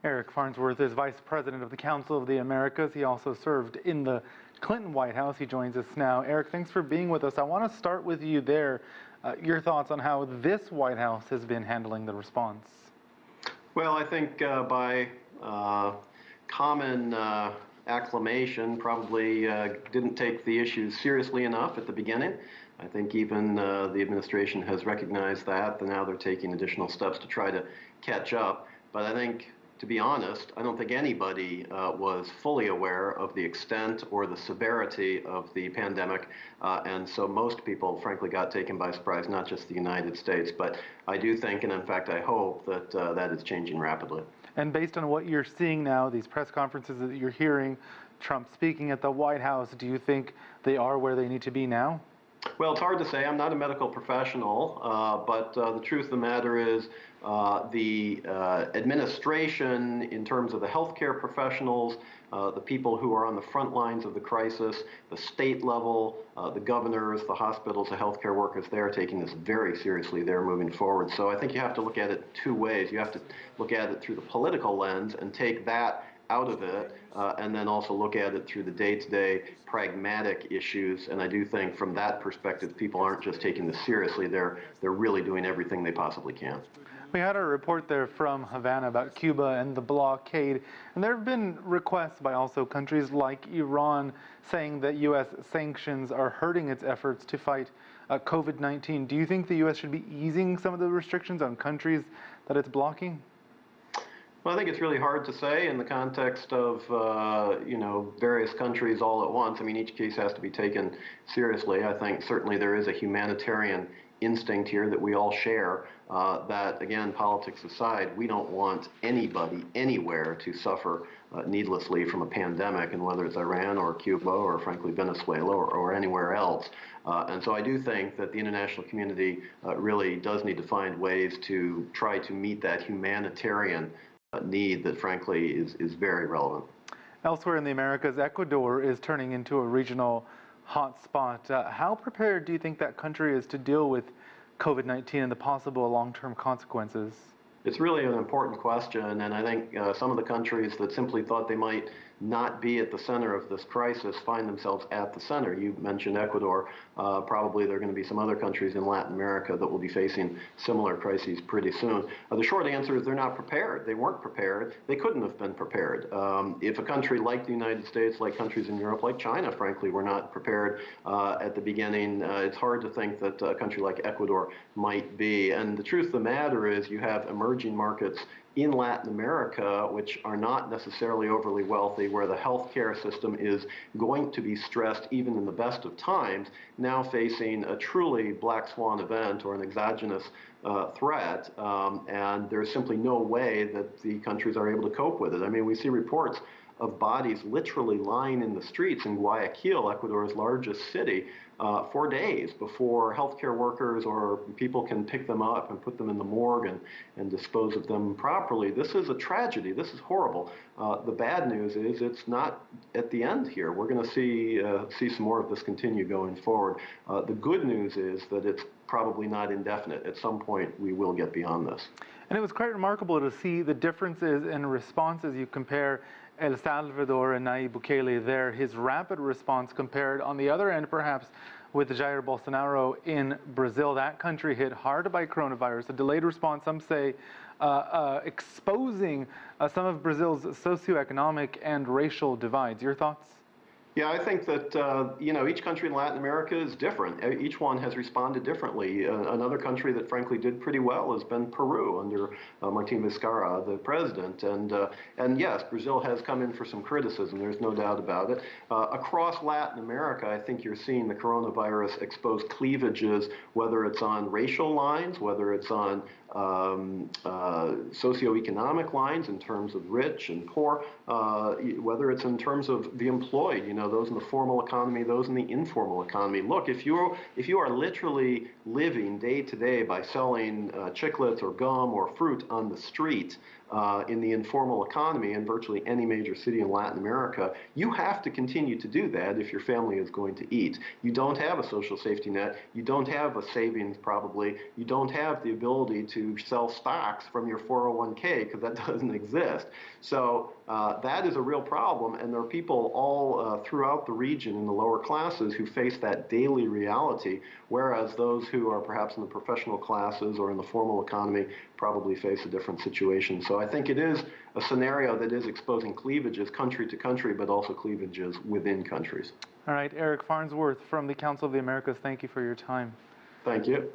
Eric Farnsworth is Vice President of the Council of the Americas. He also served in the Clinton White House. He joins us now. Eric, thanks for being with us. I want to start with you there. Your thoughts on how this White House has been handling the response? Well, I think by common acclamation, probably didn't take the issues seriously enough at the beginning. I think even the administration has recognized that, and now they're taking additional steps to try to catch up. But I think, to be honest, I don't think anybody was fully aware of the extent or the severity of the pandemic, and so most people, frankly, got taken by surprise, not just the United States. But I do think, and in fact I hope, that that is changing rapidly. And based on what you're seeing now, these press conferences that you're hearing, Trump speaking at the White House, do you think they are where they need to be now? Well, it's hard to say. I'm not a medical professional, but the truth of the matter is the administration, in terms of the healthcare professionals, the people who are on the front lines of the crisis, the state level, the governors, the hospitals, the healthcare workers, they're taking this very seriously. They're moving forward. So I think you have to look at it two ways. You have to look at it through the political lens and take that out of it, and then also look at it through the day-to-day pragmatic issues. And I do think from that perspective, people aren't just taking this seriously. They're really doing everything they possibly can. We had a report there from Havana about Cuba and the blockade, and there have been requests by also countries like Iran saying that U.S. sanctions are hurting its efforts to fight COVID-19. Do you think the U.S. should be easing some of the restrictions on countries that it's blocking? Well, I think it's really hard to say in the context of, various countries all at once. I mean, each case has to be taken seriously. I think certainly there is a humanitarian instinct here that we all share, that, again, politics aside, we don't want anybody anywhere to suffer needlessly from a pandemic, and whether it's Iran or Cuba or, frankly, Venezuela or anywhere else. And so I do think that the international community really does need to find ways to try to meet that humanitarian need that, frankly, is very relevant. Elsewhere in the Americas, Ecuador is turning into a regional hotspot. How prepared do you think that country is to deal with COVID-19 and the possible long-term consequences? It's really an important question, and I think some of the countries that simply thought they might not be at the center of this crisis find themselves at the center. You mentioned Ecuador. Probably there are going to be some other countries in Latin America that will be facing similar crises pretty soon. The short answer is they're not prepared. They weren't prepared. They couldn't have been prepared. If a country like the United States, like countries in Europe, like China, frankly, were not prepared at the beginning, it's hard to think that a country like Ecuador might be. And the truth of the matter is you have emerging markets in Latin America, which are not necessarily overly wealthy, where the healthcare system is going to be stressed even in the best of times, now facing a truly black swan event or an exogenous threat, and there's simply no way that the countries are able to cope with it. I mean, we see reports of bodies literally lying in the streets in Guayaquil, Ecuador's largest city, for days before healthcare workers or people can pick them up and put them in the morgue and dispose of them properly. This is a tragedy. This is horrible. The bad news is it's not at the end here. We're going to see some more of this continue going forward. The good news is that it's probably not indefinite. At some point, we will get beyond this. And it was quite remarkable to see the differences in responses. You compare El Salvador and Nayib Bukele there, his rapid response compared on the other end perhaps with Jair Bolsonaro in Brazil. That country hit hard by coronavirus, a delayed response, some say exposing some of Brazil's socioeconomic and racial divides. Your thoughts? Yeah, I think that, each country in Latin America is different. Each one has responded differently. Another country that, frankly, did pretty well has been Peru under Martin Vizcarra, the president. And yes, Brazil has come in for some criticism. There's no doubt about it. Across Latin America, I think you're seeing the coronavirus expose cleavages, whether it's on racial lines, whether it's on socioeconomic lines in terms of rich and poor, whether it's in terms of the employed, those in the formal economy, those in the informal economy. Look, if you are literally living day to day by selling chiclets or gum or fruit on the street, in the informal economy in virtually any major city in Latin America, you have to continue to do that if your family is going to eat. You don't have a social safety net. You don't have a savings probably. You don't have the ability to sell stocks from your 401k because that doesn't exist. So that is a real problem, and there are people all throughout the region in the lower classes who face that daily reality, whereas those who are perhaps in the professional classes or in the formal economy probably face a different situation. So I think it is a scenario that is exposing cleavages country to country, but also cleavages within countries. All right, Eric Farnsworth from the Council of the Americas, thank you for your time. Thank you.